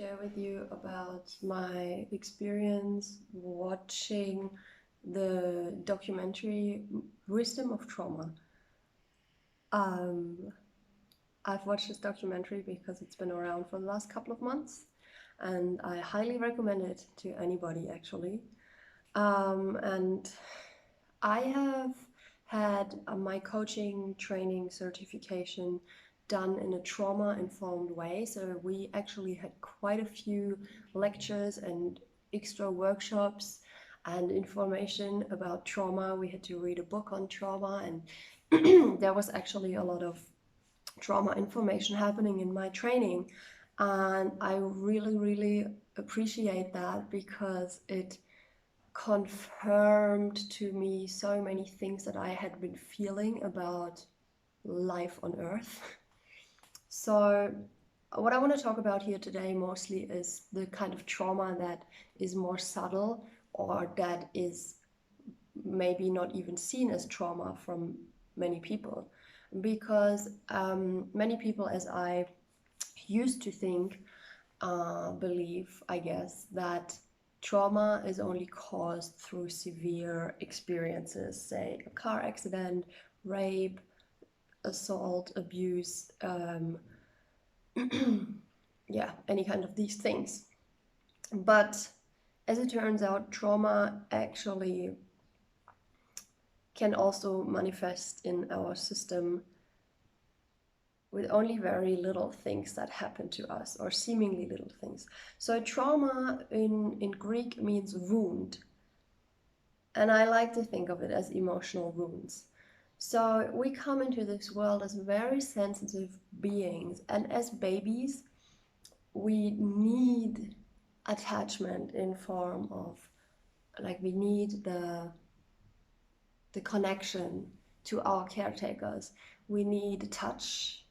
share with you about my experience watching the documentary Wisdom of Trauma. Um, I've watched this documentary because it's been around for the last couple of months, and I highly recommend it to anybody actually. And I have had my coaching training certification done in a trauma-informed way. So we actually had quite a few lectures and extra workshops and information about trauma. We had to read a book on trauma, and there was actually a lot of trauma information happening in my training. And I really, really appreciate that because it confirmed to me so many things that I had been feeling about life on Earth. So what I want to talk about here today mostly is the kind of trauma that is more subtle or that is maybe not even seen as trauma from many people. Because many people, as I used to think, believe, I guess, that trauma is only caused through severe experiences, say a car accident, rape, assault, abuse, yeah, any kind of these things. But as it turns out, trauma actually can also manifest in our system with only very little things that happen to us, or seemingly little things. So trauma in Greek means wound. And I like to think of it as emotional wounds. So we come into this world as very sensitive beings, and as babies, we need attachment in form of, like, we need the connection to our caretakers. We need touch.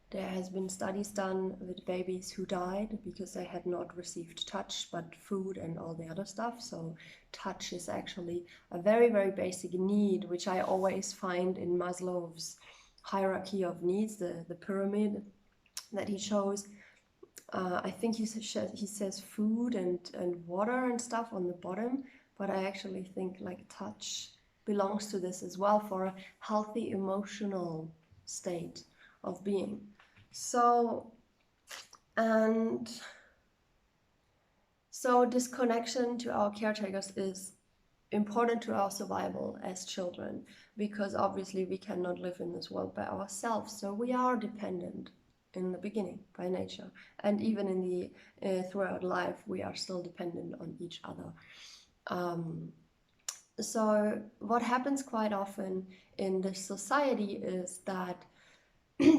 There has been studies done with babies who died because they had not received touch, but food and all the other stuff. So touch is actually a very, very basic need, which I always find in Maslow's hierarchy of needs, the pyramid that he shows. I think he says food and water and stuff on the bottom, but I actually think like touch belongs to this as well for a healthy emotional state of being. So this connection to our caretakers is important to our survival as children, because obviously we cannot live in this world by ourselves. So we are dependent in the beginning by nature, and even in the throughout life we are still dependent on each other. So what happens quite often in this society is that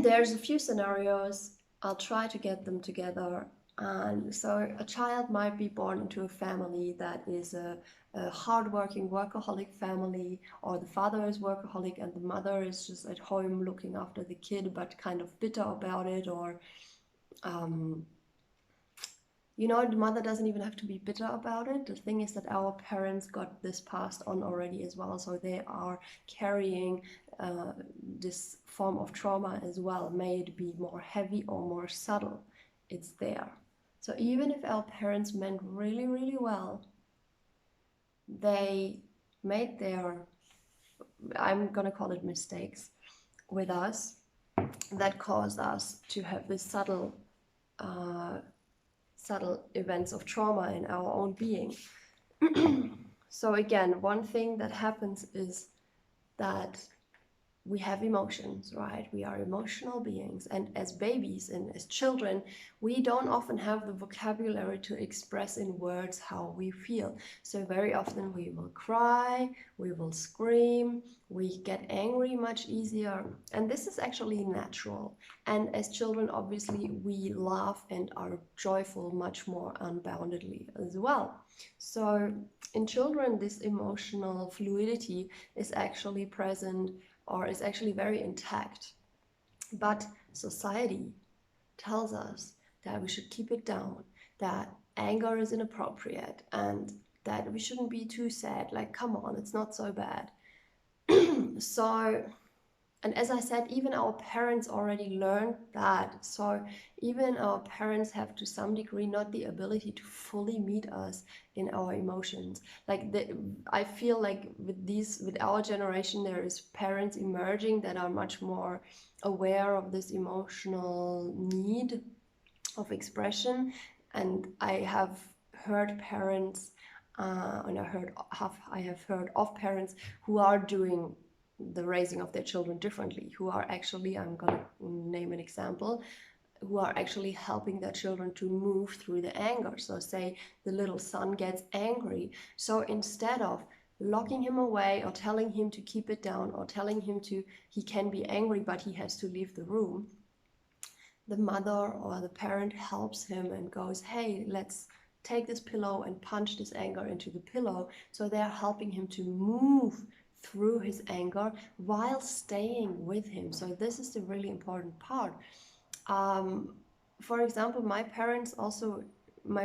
there's a few scenarios. I'll try to get them together. And so a child might be born into a family that is a hardworking workaholic family, or the father is workaholic and the mother is just at home looking after the kid but kind of bitter about it, or the mother doesn't even have to be bitter about it. The thing is that our parents got this passed on already as well, so they are carrying this form of trauma as well. May it be more heavy or more subtle, it's there. So even if our parents meant really, really well, they made their, I'm gonna call it mistakes, with us that caused us to have this subtle events of trauma in our own being. So again, one thing that happens is that we have emotions, right? We are emotional beings, and as babies and as children, we don't often have the vocabulary to express in words how we feel. So very often we will cry, we will scream, we get angry much easier, and this is actually natural. And as children, obviously, we laugh and are joyful much more unboundedly as well. So in children, this emotional fluidity is actually present, or is actually very intact. But society tells us that we should keep it down, that anger is inappropriate, and that we shouldn't be too sad. Like, come on, it's not so bad. So And as I said, even our parents already learned that. So even our parents have to some degree not the ability to fully meet us in our emotions. I feel like with our generation, there is parents emerging that are much more aware of this emotional need of expression. And I have heard parents, and I have heard of parents who are doing the raising of their children differently, who are actually, I'm going to name an example, who are actually helping their children to move through the anger. So say the little son gets angry. So instead of locking him away or telling him to keep it down or telling him he can be angry, but he has to leave the room, the mother or the parent helps him and goes, hey, let's take this pillow and punch this anger into the pillow. So they're helping him to move through his anger while staying with him. So this is the really important part. For example, my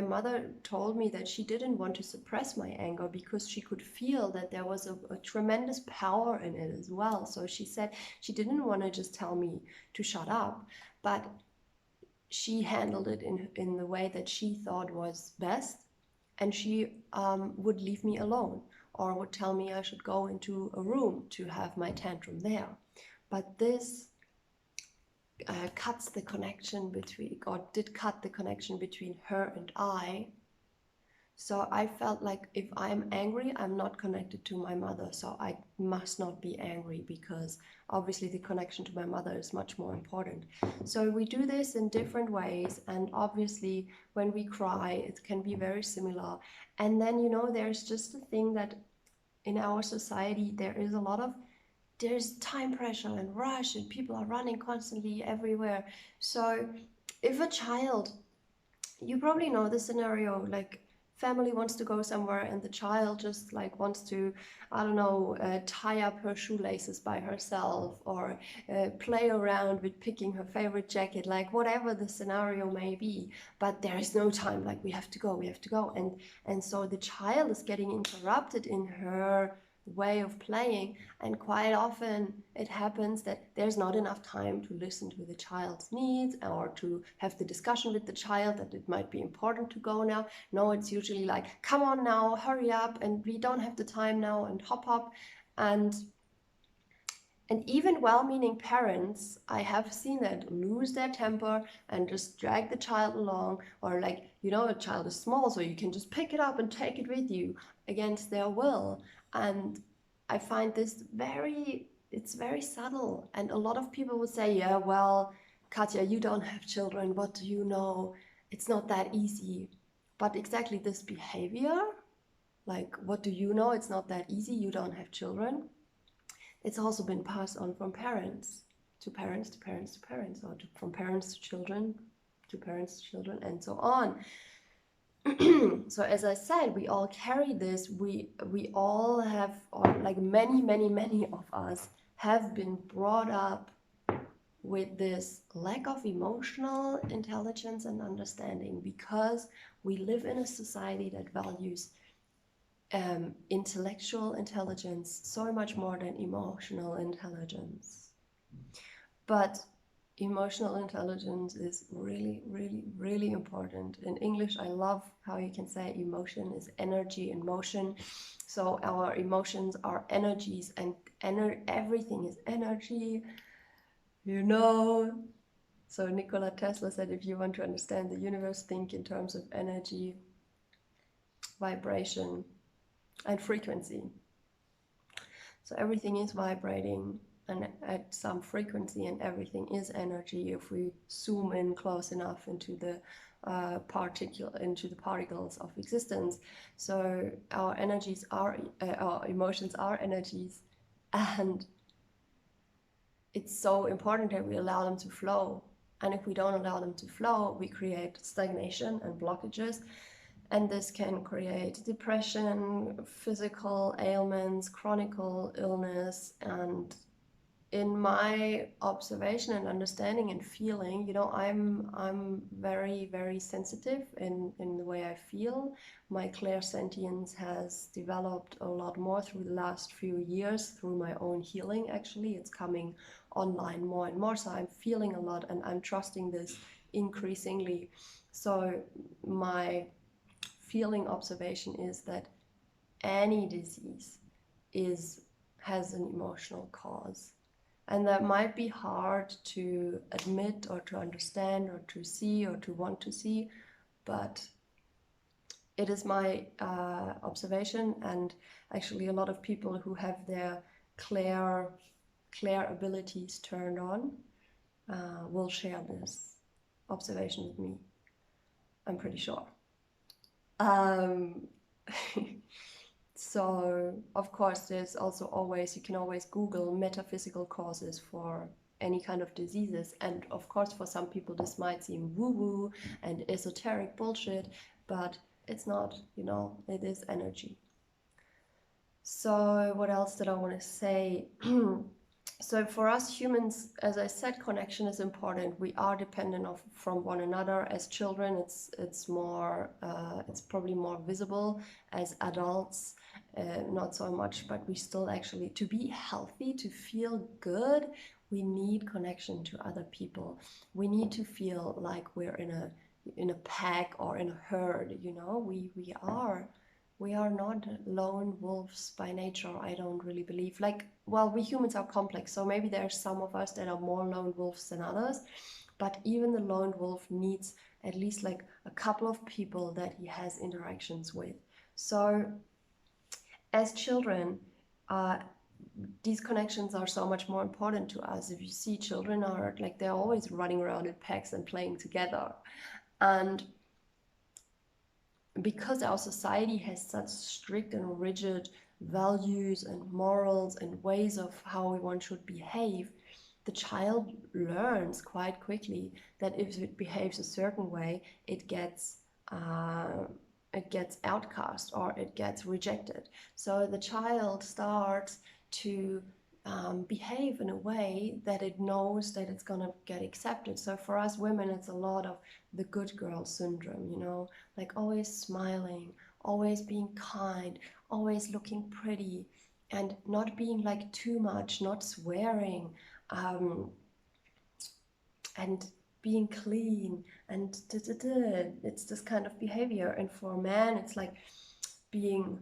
mother told me that she didn't want to suppress my anger because she could feel that there was a tremendous power in it as well. So she said she didn't want to just tell me to shut up, but she handled it in the way that she thought was best, and she would leave me alone or would tell me I should go into a room to have my tantrum there. But this cuts the connection between, or did cut the connection between her and I. So I felt like if I'm angry, I'm not connected to my mother. So I must not be angry because obviously the connection to my mother is much more important. So we do this in different ways. And obviously when we cry, it can be very similar. And then, there's just a thing that in our society, there's time pressure and rush and people are running constantly everywhere. So if a child, you probably know the scenario, like family wants to go somewhere and the child just wants to, I don't know, tie up her shoelaces by herself or play around with picking her favorite jacket, like whatever the scenario may be, but there is no time, like we have to go. And so the child is getting interrupted in her way of playing, and quite often it happens that there's not enough time to listen to the child's needs or to have the discussion with the child that it might be important to go now. No, it's usually like, come on now, hurry up, and we don't have the time now, and hop. And even well-meaning parents, I have seen that, lose their temper and just drag the child along, or a child is small, so you can just pick it up and take it with you against their will. And I find this it's very subtle. And a lot of people would say, yeah, well, Katja, you don't have children. What do you know? It's not that easy. But exactly this behavior, like, what do you know? It's not that easy. You don't have children. It's also been passed on from parents to parents to parents to parents, or from parents to children to parents to children, and so on. So as I said, we all carry this. We all have, or like many of us have been brought up with this lack of emotional intelligence and understanding, because we live in a society that values intellectual intelligence so much more than emotional intelligence. But emotional intelligence is really important. In English, I love how you can say emotion is energy in motion. So our emotions are energies, and everything is energy, So Nikola Tesla said, if you want to understand the universe, think in terms of energy, vibration, and frequency. So everything is vibrating and at some frequency, and everything is energy if we zoom in close enough into the particles of existence. So our emotions are energies, and it's so important that we allow them to flow. And if we don't allow them to flow, we create stagnation and blockages. And this can create depression, physical ailments, chronic illness. And in my observation and understanding and feeling, I'm very sensitive in the way I feel. My clairsentience has developed a lot more through the last few years through my own healing. Actually, it's coming online more and more. So I'm feeling a lot and I'm trusting this increasingly. So my feeling observation is that any disease has an emotional cause. And that might be hard to admit or to understand or to see or to want to see, but it is my observation, and actually a lot of people who have their clear abilities turned on will share this observation with me. I'm pretty sure. So, of course, there's also always, you can always Google metaphysical causes for any kind of diseases. And of course, for some people, this might seem woo-woo and esoteric bullshit, but it's not, it is energy. So what else did I want to say? So for us humans, as I said, connection is important. We are dependent from one another. As children, it's more, it's probably more visible. As adults, not so much. But we still actually, to be healthy, to feel good, we need connection to other people. We need to feel like we're in a pack or in a herd. We are not lone wolves by nature, I don't really believe. We humans are complex, so maybe there are some of us that are more lone wolves than others, but even the lone wolf needs at least like a couple of people that he has interactions with. So as children, these connections are so much more important to us. If you see, children are like, they're always running around in packs and playing together. And because our society has such strict and rigid values and morals and ways of how one should behave, the child learns quite quickly that if it behaves a certain way, it gets outcast or it gets rejected. So the child starts to behave in a way that it knows that it's gonna get accepted. So for us women, it's a lot of the good girl syndrome, like always smiling, always being kind, always looking pretty, and not being like too much, not swearing, and being clean, and it's this kind of behavior. And for men, it's like being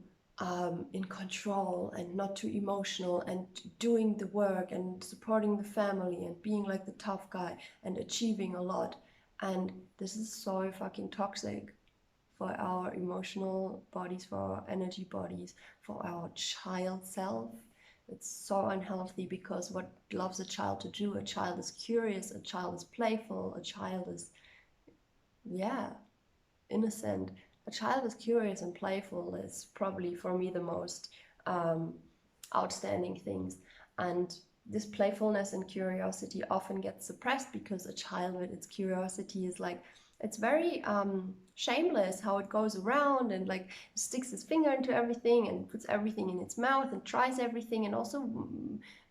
in control and not too emotional and doing the work and supporting the family and being like the tough guy and achieving a lot. And this is so fucking toxic for our emotional bodies, for our energy bodies, for our child self. It's so unhealthy, because what loves a child to do? A child is curious, a child is playful, a child is, innocent. A child is curious and playful is probably for me the most outstanding things. And this playfulness and curiosity often gets suppressed, because a child with its curiosity is like, it's very shameless how it goes around and like sticks its finger into everything and puts everything in its mouth and tries everything, and also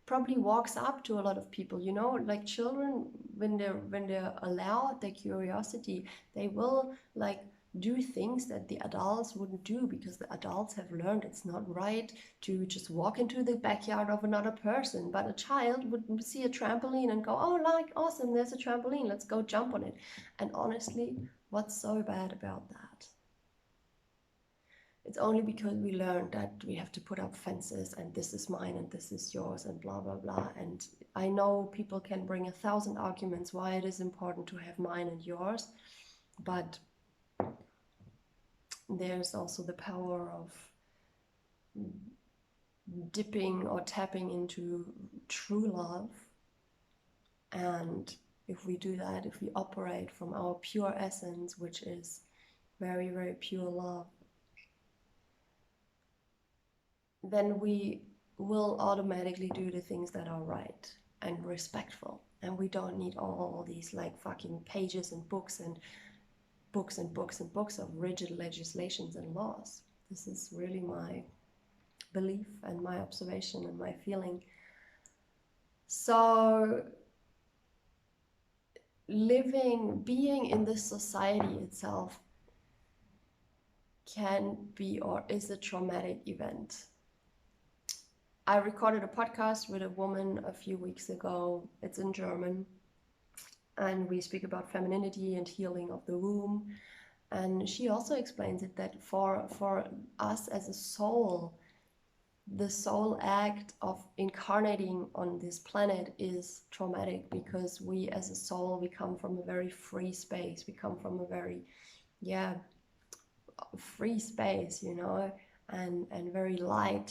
probably walks up to a lot of people. Like children, when they're allowed their curiosity, they will like do things that the adults wouldn't do, because the adults have learned it's not right to just walk into the backyard of another person. But a child would see a trampoline and go, oh, like, awesome, there's a trampoline, let's go jump on it. And honestly, what's so bad about that? It's only because we learned that we have to put up fences and this is mine and this is yours and blah, blah, blah. And I know people can bring 1,000 arguments why it is important to have mine and yours, but there's also the power of dipping or tapping into true love. And if we do that, if we operate from our pure essence, which is very, very pure love, then we will automatically do the things that are right and respectful. And we don't need all these like fucking pages and books and books and books and books of rigid legislations and laws. This is really my belief and my observation and my feeling. So being in this society itself can be or is a traumatic event. I recorded a podcast with a woman a few weeks ago. It's in German, and we speak about femininity and healing of the womb. And she also explains it that for us as a soul, the soul act of incarnating on this planet is traumatic, because we as a soul, we come from a very free space. We come from a very, yeah, free space, you know, and very light.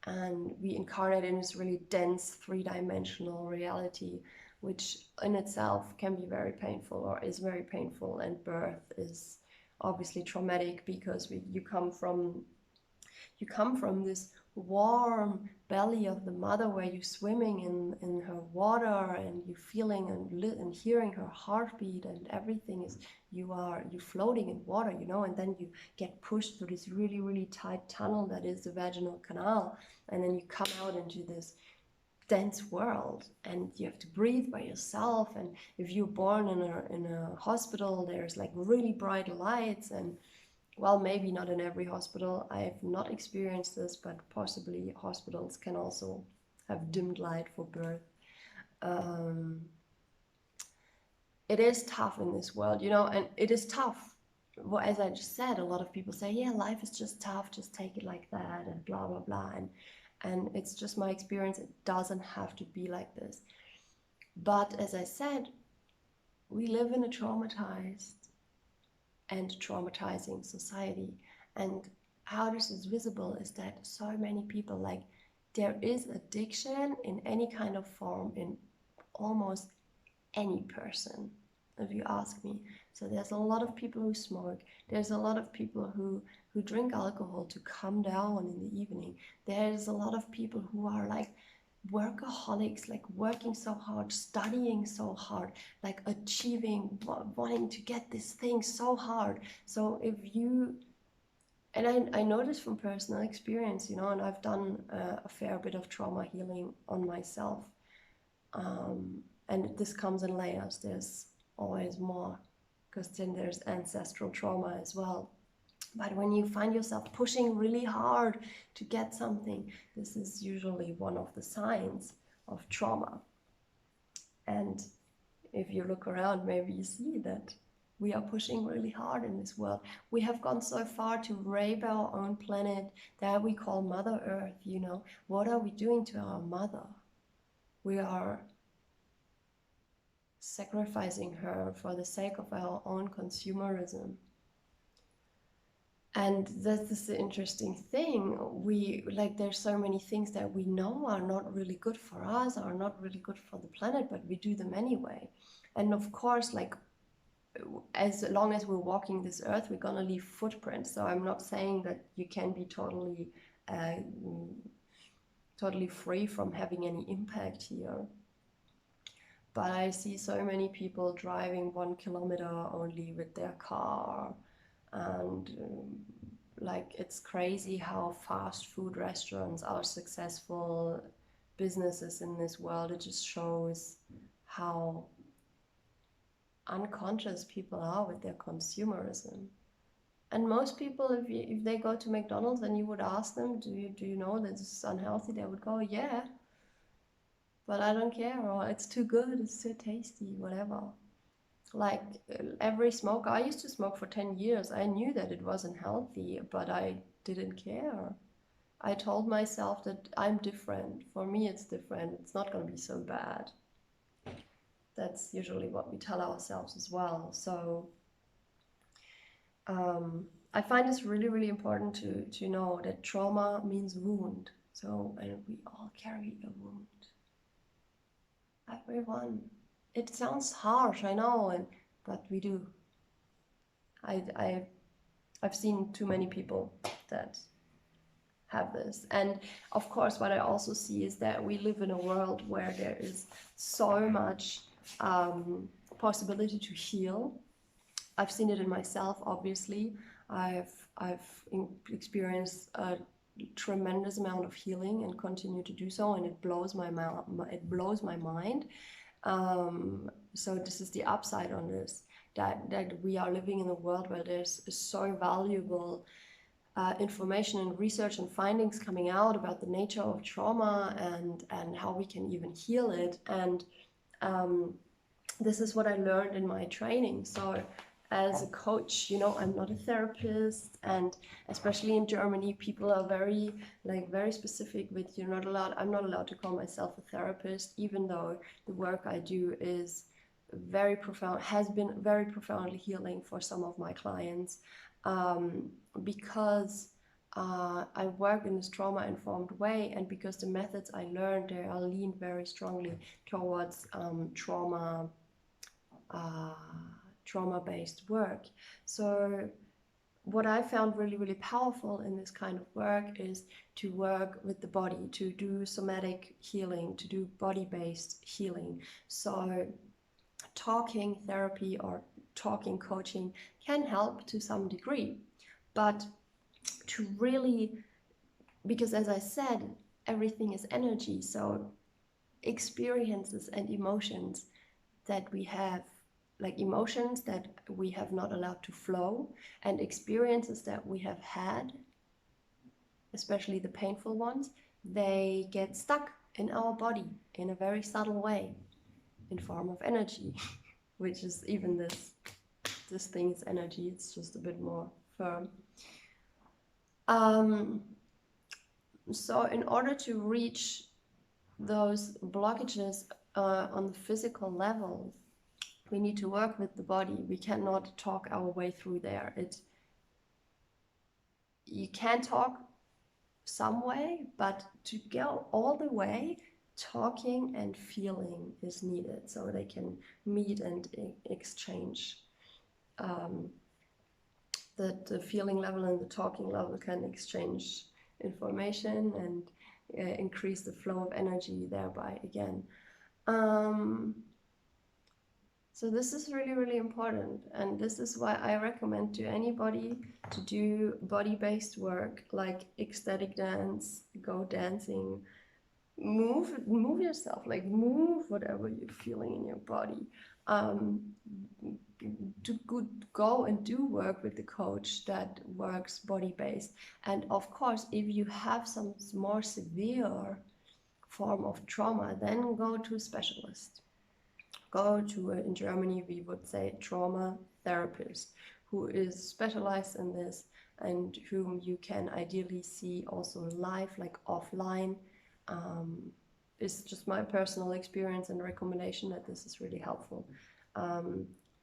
And we incarnate in this really dense three-dimensional reality, which in itself can be very painful, or is very painful. And birth is obviously traumatic, because you come from this warm belly of the mother, where you're swimming in her water, and you're feeling and hearing her heartbeat, and everything is, you floating in water, you know. And then you get pushed through this really, really tight tunnel that is the vaginal canal, and then you come out into this dense world, and you have to breathe by yourself. And if you're born in a hospital, there's like really bright lights, and well, maybe not in every hospital. I have not experienced this, but possibly hospitals can also have dimmed light for birth. It is tough in this world, you know, and it is tough. Well, as I just said, a lot of people say, yeah, life is just tough, just take it like that, and blah, blah, blah. And it's just my experience. It doesn't have to be like this. But as I said, we live in a traumatized and traumatizing society. And how this is visible is that so many people, like, there is addiction in any kind of form in almost any person, if you ask me. So there's a lot of people who smoke. There's a lot of people who drink alcohol to calm down in the evening. There's a lot of people who are like workaholics, like working so hard, studying so hard, like achieving, wanting to get this thing so hard. So if you, and I know this from personal experience, you know, and I've done a fair bit of trauma healing on myself. And this comes in layers. There's always more, because then there's ancestral trauma as well. But when you find yourself pushing really hard to get something, this is usually one of the signs of trauma. And if you look around, maybe you see that we are pushing really hard in this world. We have gone so far to rape our own planet that we call Mother Earth, you know. What are we doing to our mother? We are sacrificing her for the sake of our own consumerism. And this is the interesting thing. There's so many things that we know are not really good for us, are not really good for the planet, but we do them anyway. And of course, like, as long as we're walking this earth, we're gonna leave footprints. So I'm not saying that you can be totally free from having any impact here. But I see so many people driving 1 kilometer only with their car, and like, it's crazy how fast food restaurants are successful businesses in this world. It just shows how unconscious people are with their consumerism. And most people, if they go to McDonald's and you would ask them, do you know that this is unhealthy, they would go, yeah, but I don't care, or it's too good, it's too tasty, whatever. Like, every smoker, I used to smoke for 10 years. I knew that it wasn't healthy, but I didn't care. I told myself that I'm different. For me, it's different. It's not going to be so bad. That's usually what we tell ourselves as well. So I find it's really, really important to know that trauma means wound. So, and we all carry a wound. Everyone. It sounds harsh, I know, but we do. I've seen too many people that have this. And of course, what I also see is that we live in a world where there is so much possibility to heal. I've seen it in myself, obviously. I've experienced a tremendous amount of healing and continue to do so, and it blows my mind. So this is the upside on this, that we are living in a world where there's so valuable information and research and findings coming out about the nature of trauma and how we can even heal it. And this is what I learned in my training. So as a coach, you know, I'm not a therapist, and especially in Germany, people are very specific with I'm not allowed to call myself a therapist, even though the work I do is very profound, has been very profoundly healing for some of my clients, because I work in this trauma-informed way, and because the methods I learned, they are leaned very strongly towards trauma-based work. So what I found really, really powerful in this kind of work is to work with the body, to do somatic healing, to do body-based healing. So talking therapy or talking coaching can help to some degree, but to really, because as I said, everything is energy, so experiences and emotions that we have, like emotions that we have not allowed to flow, and experiences that we have had, especially the painful ones, they get stuck in our body in a very subtle way, in form of energy, which is even this thing is energy, it's just a bit more firm. So in order to reach those blockages on the physical level, we need to work with the body. We cannot talk our way through there. You can talk some way, but to go all the way, talking and feeling is needed, so they can meet and exchange. The feeling level and the talking level can exchange information and increase the flow of energy thereby again. So this is really, really important, and this is why I recommend to anybody to do body-based work like ecstatic dance, go dancing, move yourself, like move whatever you're feeling in your body. To go and do work with the coach that works body-based. And of course, if you have some more severe form of trauma, then go to a specialist. Go to, in Germany, we would say trauma therapist, who is specialized in this and whom you can ideally see also live, like offline. It's just my personal experience and recommendation that this is really helpful.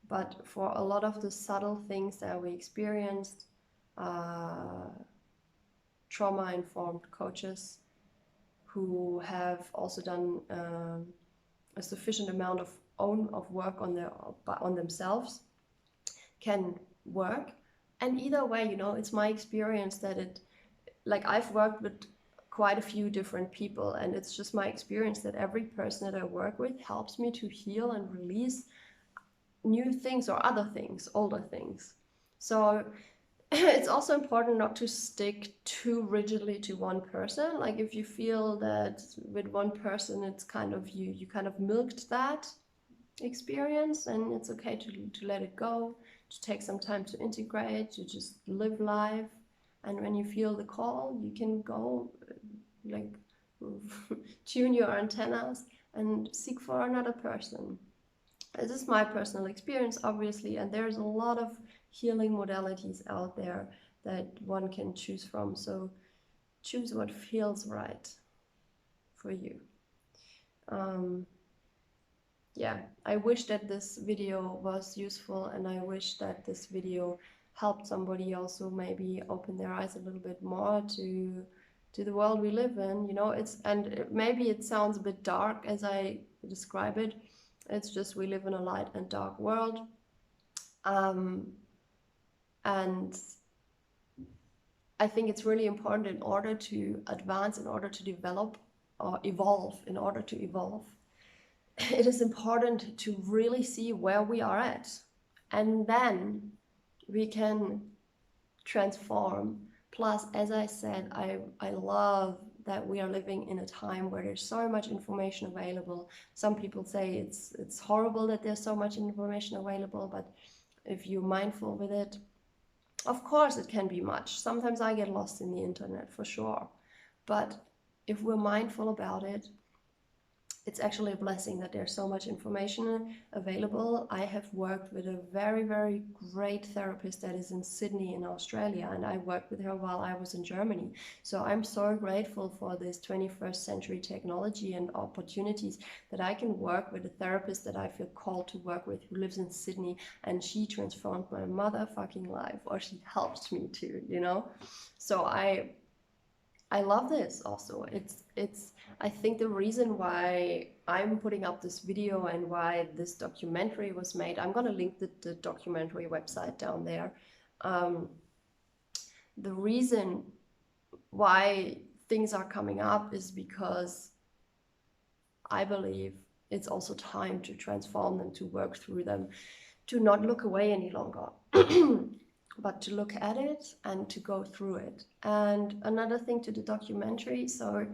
But for a lot of the subtle things that we experienced, trauma-informed coaches who have also done a sufficient amount of work on themselves can work. And either way, you know, it's my experience that I've worked with quite a few different people, and it's just my experience that every person that I work with helps me to heal and release new things or other things, older things. So it's also important not to stick too rigidly to one person. Like if you feel that with one person it's kind of you kind of milked that experience, and it's okay to let it go, to take some time to integrate, to just live life. And when you feel the call, you can go like tune your antennas and seek for another person. This is my personal experience, obviously, and there's a lot of healing modalities out there that one can choose from. So choose what feels right for you. Yeah, I wish that this video was useful, and I wish that this video helped somebody also maybe open their eyes a little bit more to the world we live in. You know, maybe it sounds a bit dark as I describe it. It's just we live in a light and dark world. And I think it's really important in order to advance, in order to develop or evolve, it is important to really see where we are at. And then we can transform. Plus, as I said, I love that we are living in a time where there's so much information available. Some people say it's horrible that there's so much information available, but if you're mindful with it, Of course, it can be much. Sometimes I get lost in the internet for sure. But if we're mindful about it, it's actually a blessing that there's so much information available. I have worked with a very, very great therapist that is in Sydney in Australia, and I worked with her while I was in Germany. So I'm so grateful for this 21st century technology and opportunities that I can work with a therapist that I feel called to work with who lives in Sydney, and she transformed my motherfucking life, or she helped me to, you know? So I love this also. It's I think the reason why I'm putting up this video and why this documentary was made, I'm gonna link the documentary website down there. Um, the reason why things are coming up is because I believe it's also time to transform them, to work through them, to not look away any longer. But to look at it and to go through it. And another thing to the documentary, so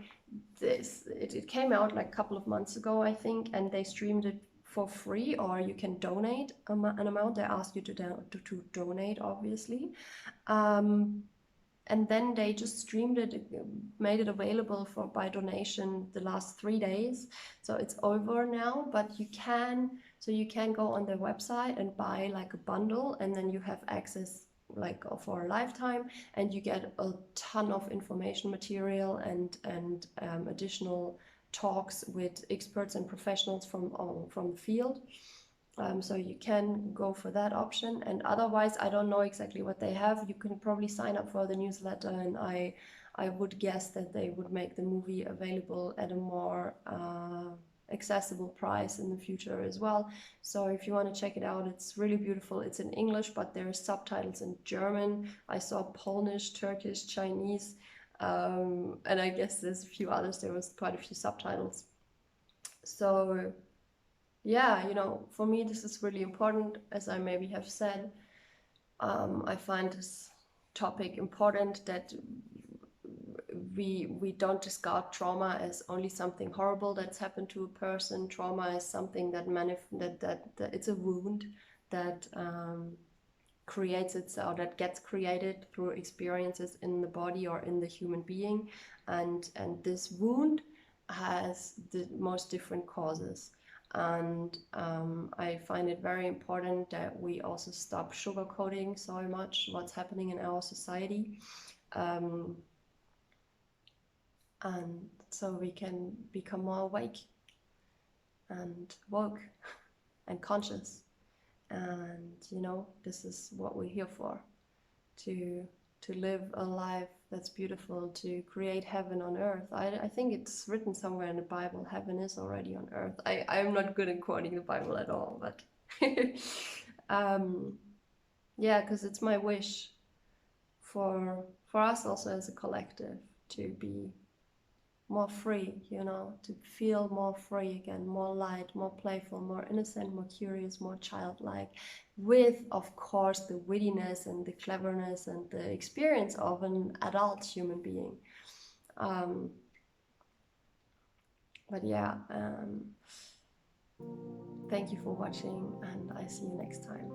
it came out like a couple of months ago, I think, and they streamed it for free, or you can donate an amount. They ask you to donate, obviously. And then they just streamed it, made it available by donation the last 3 days. So it's over now, but you can go on their website and buy like a bundle, and then you have access like for a lifetime, and you get a ton of information material and additional talks with experts and professionals from the field. So you can go for that option, and otherwise I don't know exactly what they have. You can probably sign up for the newsletter, and I would guess that they would make the movie available at a more accessible price in the future as well. So if you want to check it out, it's really beautiful. It's in English, but there are subtitles in German. I saw Polish, Turkish, Chinese, and I guess there's a few others. There was quite a few subtitles. So yeah, for me this is really important, as I maybe have said. I find this topic important, that we don't discard trauma as only something horrible that's happened to a person. Trauma is something that it's a wound that creates itself, that gets created through experiences in the body or in the human being, and this wound has the most different causes. And I find it very important that we also stop sugarcoating so much what's happening in our society, and so we can become more awake and woke and conscious. And this is what we're here for, to live a life that's beautiful, to create heaven on earth. I think it's written somewhere in the Bible, heaven is already on earth. I'm not good at quoting the Bible at all, but yeah, because it's my wish for us also as a collective to be more free, to feel more free again, more light, more playful, more innocent, more curious, more childlike, with, of course, the wittiness and the cleverness and the experience of an adult human being. But yeah, thank you for watching, and I see you next time.